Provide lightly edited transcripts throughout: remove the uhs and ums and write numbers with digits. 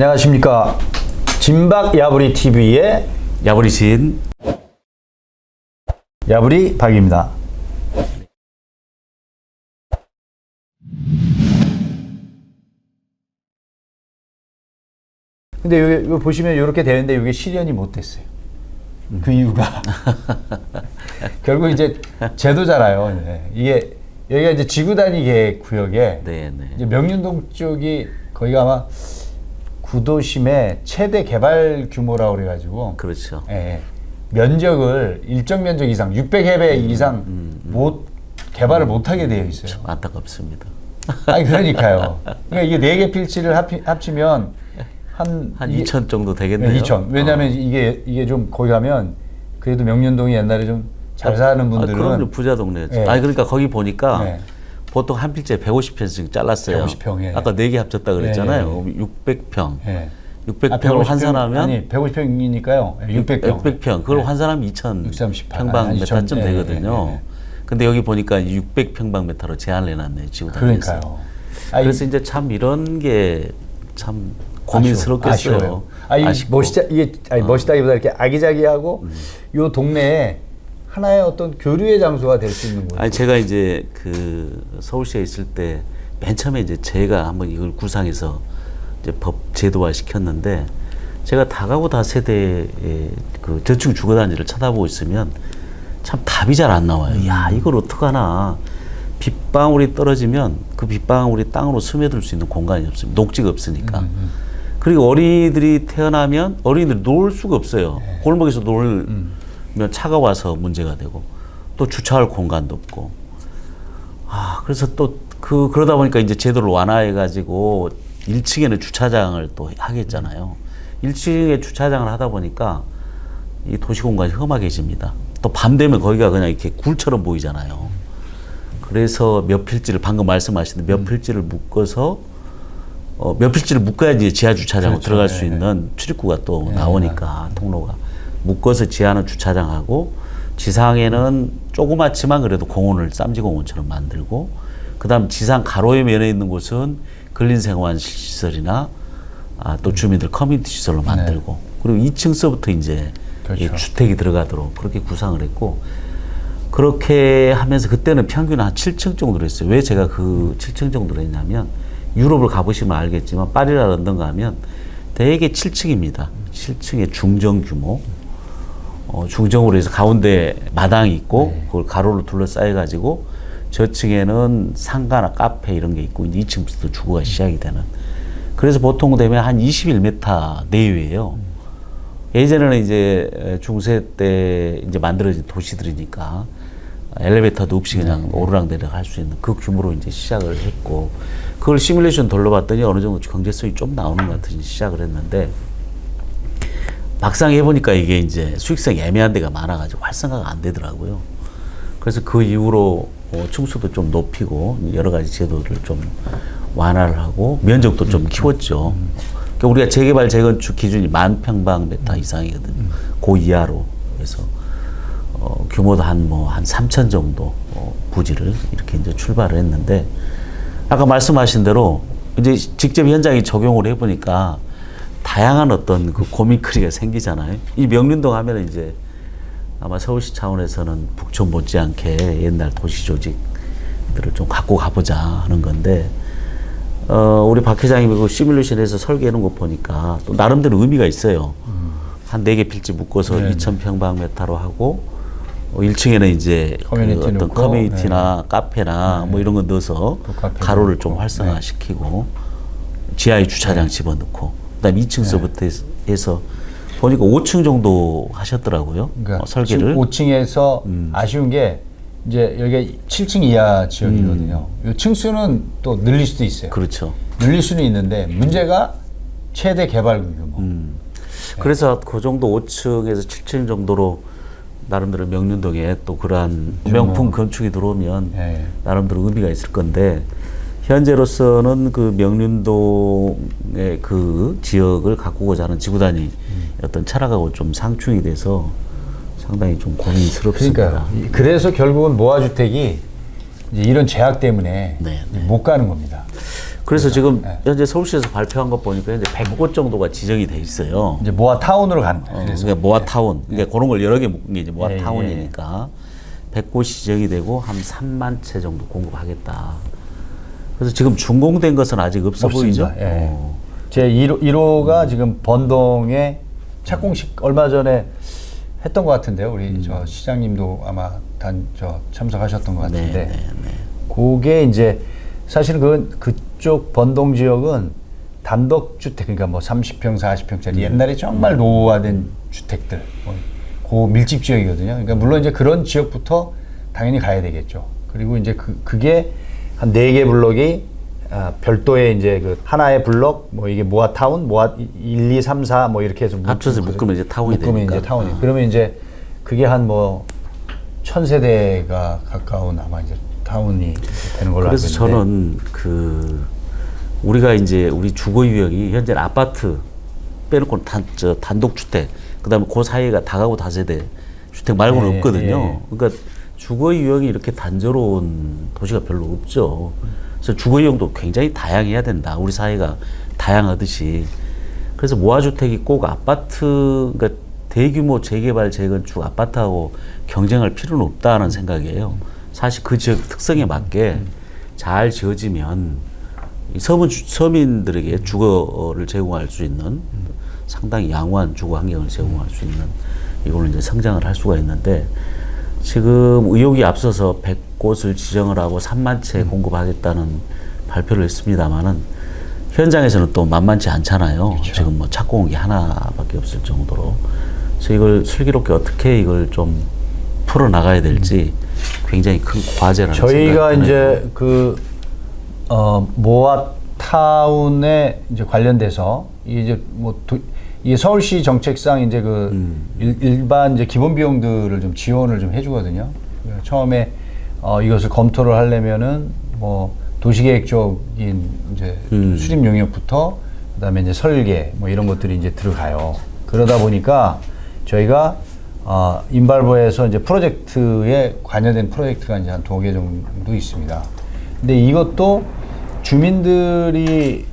안녕하십니까. 진박 야부리 TV의 야부리 진 야부리 박입니다. 근데 이거 보시면 이렇게 되는데 이게 실현이 못 됐어요. 그 이유가 결국 이제 제도잖아요. 네. 이게 여기가 이제 지구단위 계획 구역에 이제 명륜동 쪽이 거기가 아마 구도심의 최대 개발 규모라고 그래가지고 그렇죠. 예, 면적을 일정 면적 이상 600해배 이상 못 개발을 못하게 되어 있어요. 참 안타깝습니다. 아니 그러니까요. 그러니까 이게 4개 필지를 합치면 한 2천 정도 되겠네요. 2천. 왜냐하면 이게 좀 거기 가면 그래도 명륜동이 옛날에 좀 잘 사는 분들은 그럼요. 부자 동네였죠. 네. 그러니까 거기 보니까 네. 보통 한 필지에 150평씩 잘랐어요. 150평, 예. 아까 4개 합쳤다 그랬잖아요. 600평. 예. 600평을 환산하면 아니 150평이니까요. 600평. 600평. 그걸 환산하면 2,000평방미터쯤 되거든요. 근데 여기 보니까 600평방미터로 제한을 해놨네요. 지구단위에서. 그러니까요. 그래서 이제 참 이런 게 참 고민스럽겠어요. 아쉬워요. 멋있다기보다 이렇게 아기자기하고 요 동네에 하나의 어떤 교류의 장소가 될 수 있는 거예요. 아니 제가 이제 그 서울시에 있을 때 맨 처음에 이제 제가 한번 이걸 구상해서 이제 법 제도화 시켰는데, 제가 다가구 다세대의 그 저층 주거 단지를 쳐다보고 있으면 참 답이 잘 안 나와요. 야, 이걸 어떡하나. 빗방울이 떨어지면 그 빗방울이 땅으로 스며들 수 있는 공간이 없습니다. 녹지가 없으니까. 그리고 어린이들이 태어나면 어린이들이 놀 수가 없어요. 네. 골목에서 놀면 차가 와서 문제가 되고, 또 주차할 공간도 없고. 그래서 또 그러다 보니까 이제 제도를 완화해가지고 1층에는 주차장을 또 하겠잖아요. 1층에 주차장을 하다 보니까 이 도시 공간이 험하게집니다. 또 밤 되면 거기가 그냥 이렇게 굴처럼 보이잖아요. 그래서 몇 필지를 방금 말씀하신 몇 필지를 묶어서 몇 필지를 묶어야지 지하 주차장으로 그렇죠. 들어갈 수 있는 출입구가 또 나오니까 통로가 묶어서 지하는 주차장하고 지상에는 조그맣지만 그래도 공원을 쌈지공원처럼 만들고, 그다음 지상 가로에 면에 있는 곳은 근린생활 시설이나 또 주민들 커뮤니티 시설로 만들고, 그리고 2층서부터 이제 그렇죠. 주택이 들어가도록 그렇게 구상을 했고, 그렇게 하면서 그때는 평균 한 7층 정도로 했어요. 왜 제가 그 7층 정도로 했냐면, 유럽을 가보시면 알겠지만 파리나 런던 가면 대개 7층입니다. 7층의 중정 규모. 중정으로 해서 가운데 마당이 있고 그걸 가로로 둘러싸여 가지고 저층에는 상가나 카페 이런 게 있고, 이제 2층부터 주거가 시작이 되는. 그래서 보통 되면 한 21m 내외예요. 예전에는 이제 중세 때 이제 만들어진 도시들이니까 엘리베이터도 없이 그냥 오르락내리락 할 수 있는 그 규모로 이제 시작을 했고, 그걸 시뮬레이션 돌려봤더니 어느 정도 경제성이 좀 나오는 것 같아서 시작을 했는데, 막상 해보니까 이게 이제 수익성이 애매한 데가 많아가지고 활성화가 안 되더라고요. 그래서 그 이후로 층수도 좀 높이고 여러 가지 제도를 좀 완화를 하고 면적도 좀 키웠죠. 그러니까 우리가 재개발 재건축 기준이 10,000평방미터 이상이거든요. 그 이하로. 그래서 규모도 한 3,000 정도 부지를 이렇게 이제 출발을 했는데, 아까 말씀하신 대로 이제 직접 현장에 적용을 해보니까 다양한 어떤 그 고민거리가 생기잖아요. 이 명륜동 하면은 이제 아마 서울시 차원에서는 북촌 못지않게 옛날 도시 조직들을 좀 갖고 가보자 하는 건데, 우리 박 회장님이 그 시뮬레이션에서 설계해 놓은 거 보니까 또 나름대로 의미가 있어요. 한 4개 필지 묶어서 2,000평방미터로 하고, 1층에는 이제 커뮤니티 어떤 넣고, 커뮤니티나 카페나 뭐 이런 거 넣어서 가로를 좀 활성화시키고, 지하에 주차장 집어넣고, 그다음에 2층서부터 해서 보니까 5층 정도 하셨더라고요. 그러니까 설계를. 5층에서 아쉬운 게 이제 여기가 7층 이하 지역이거든요. 이 층수는 또 늘릴 수도 있어요. 그렇죠. 늘릴 수는 있는데 문제가 최대 개발 규모. 그래서 그 정도 5층에서 7층 정도로 나름대로 명륜동에 또 그러한 명품 건축이 들어오면 나름대로 의미가 있을 건데, 현재로서는 그 명륜동의 그 지역을 가꾸고자 하는 지구단위 어떤 철학하고 좀 상충이 돼서 상당히 좀 고민스럽습니다. 그러니까요. 그래서 결국은 모아주택이 이제 이런 제약 때문에 못 가는 겁니다. 그래서 지금 네. 현재 서울시에서 발표한 것 보니까 현재 100곳 정도가 지정이 돼 있어요. 이제 모아 타운으로 가는 거예요. 그러니까 모아타운, 그러니까 그런 걸 여러 개 묶은 게 이제 예, 모아타운이니까 100곳이 지정이 되고 한 3만 채 정도 공급하겠다. 그래서 지금 준공된 것은 아직 없어 없습니다. 보이죠? 예. 제 1호가 지금 번동에 착공식 얼마 전에 했던 것 같은데요. 우리 저 시장님도 아마 참석하셨던 것 같은데. 네. 그게 이제 사실은 그쪽 번동 지역은 단독주택, 그러니까 뭐 30평, 40평짜리 옛날에 정말 노후화된 주택들, 고 밀집 지역이거든요. 그러니까 물론 이제 그런 지역부터 당연히 가야 되겠죠. 그리고 이제 그게 한 4개 블록이 별도의 이제 그 하나의 블록, 뭐 이게 모아타운, 모아 1, 2, 3, 4 뭐 이렇게 해서 합쳐서 묶으면 이제 타운이 묶으면 되니까. 이제 타운이. 그러면 이제 그게 한 뭐 1000세대가 가까운 아마 이제 타운이 되는 걸로 알고 그래서 있는데. 저는 우리가 이제 우리 주거 유형이 현재 아파트 빼놓고 단독 주택, 그다음에 그 사이가 다가구 다세대 주택 말고는 없거든요. 그러니까 주거 유형이 이렇게 단조로운 도시가 별로 없죠. 그래서 주거 유형도 굉장히 다양해야 된다. 우리 사회가 다양하듯이. 그래서 모아주택이 꼭 아파트, 그러니까 대규모 재개발, 재건축 아파트하고 경쟁할 필요는 없다는 생각이에요. 사실 그 지역 특성에 맞게 잘 지어지면 서민들에게 주거를 제공할 수 있는 상당히 양호한 주거 환경을 제공할 수 있는 이걸로 이제 성장을 할 수가 있는데, 지금 의혹이 앞서서 100곳을 지정을 하고 3만 채 공급하겠다는 발표를 했습니다만은 현장에서는 또 만만치 않잖아요. 그렇죠. 지금 뭐 착공한 게 하나밖에 없을 정도로. 그래서 이걸 슬기롭게 어떻게 이걸 좀 풀어 나가야 될지 굉장히 큰 과제라는 저희가 생각이 이제 모아타운에 이제 관련돼서 이제 이게 서울시 정책상 이제 일반 이제 기본 비용들을 좀 지원을 좀 해주거든요. 처음에 이것을 검토를 하려면은 뭐 도시계획적인 이제 수립 용역부터 그다음에 이제 설계 뭐 이런 것들이 이제 들어가요. 그러다 보니까 저희가 인발부에서 이제 프로젝트에 관여된 프로젝트가 이제 한 2개 정도 있습니다. 근데 이것도 주민들이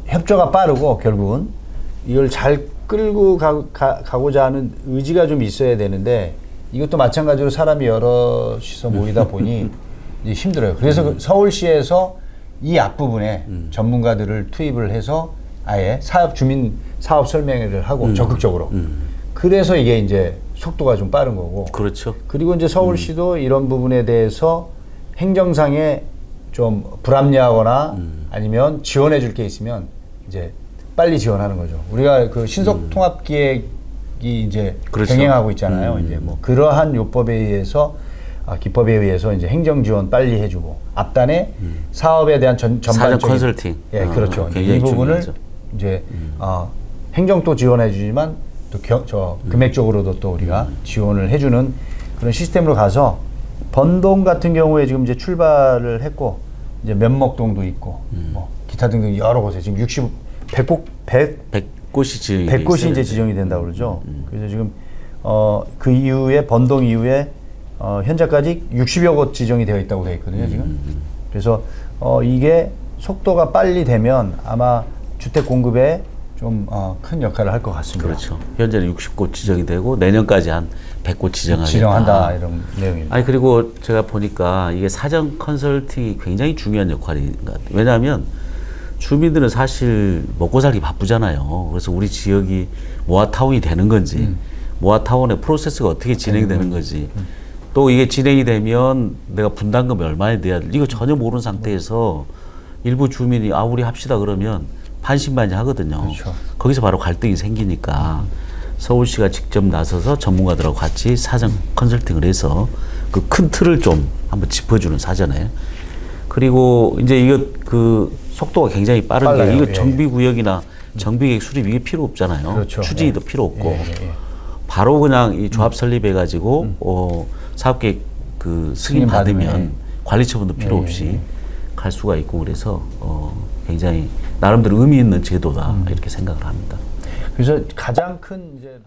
협조가 빠르고 결국은 이걸 잘 끌고 가고자 하는 의지가 좀 있어야 되는데, 이것도 마찬가지로 사람이 여럿이서 모이다 보니 이제 힘들어요. 그래서 서울시에서 이 앞부분에 전문가들을 투입을 해서 아예 주민 사업 설명회를 하고 적극적으로. 그래서 이게 이제 속도가 좀 빠른 거고. 그렇죠. 그리고 이제 서울시도 이런 부분에 대해서 행정상에 좀 불합리하거나 아니면 지원해 줄 게 있으면 이제 빨리 지원하는 거죠. 우리가 그 신속 통합 기획이 이제 그렇죠. 병행하고 있잖아요. 이제 뭐 그러한 요법에 의해서 기법에 의해서 이제 행정 지원 빨리 해주고 앞단에 사업에 대한 전반적인 사전 컨설팅. 예, 그렇죠. 굉장히 이 부분을 중요하죠. 이제 행정도 지원해 주지만 또 금액적으로도 또 우리가 지원을 해주는 그런 시스템으로 가서, 번동 같은 경우에 지금 이제 출발을 했고 이제 면목동도 있고 뭐 기타 등등 여러 곳에 지금 100곳이 이제 지정이 된다고 그러죠. 그래서 지금 그 이후에 번동 이후에 현재까지 60여 곳 지정이 되어 있다고 되어 있거든요, 지금. 그래서 이게 속도가 빨리 되면 아마 주택 공급에 좀 큰 역할을 할 것 같습니다. 그렇죠. 현재는 60곳 지정이 되고 내년까지 한 100곳 지정한다 이런 내용입니다. 아니, 그리고 제가 보니까 이게 사전 컨설팅이 굉장히 중요한 역할인 것 같아요. 왜냐하면 주민들은 사실 먹고 살기 바쁘잖아요. 그래서 우리 지역이 모아타운이 되는 건지, 모아타운의 프로세스가 어떻게 진행되는 건지, 또 이게 진행이 되면 내가 분담금이 얼마에 내야 돼, 이거 전혀 모르는 상태에서 일부 주민이 우리 합시다 그러면 반신반의하거든요. 그렇죠. 거기서 바로 갈등이 생기니까 서울시가 직접 나서서 전문가들하고 같이 사전 컨설팅을 해서 그 큰 틀을 좀 한번 짚어주는 사전에. 그리고 이제 이거 속도가 굉장히 빠른 빨라요. 게, 이거 예. 정비구역이나 정비계획 수립 이게 필요 없잖아요. 그렇죠. 추진도 필요 없고 예. 바로 그냥 이 조합 설립해가지고 사업계획 승인 받으면 관리 처분도 필요 없이 갈 수가 있고, 그래서 굉장히 나름대로 의미 있는 제도다 이렇게 생각을 합니다. 그래서 가장 큰 이제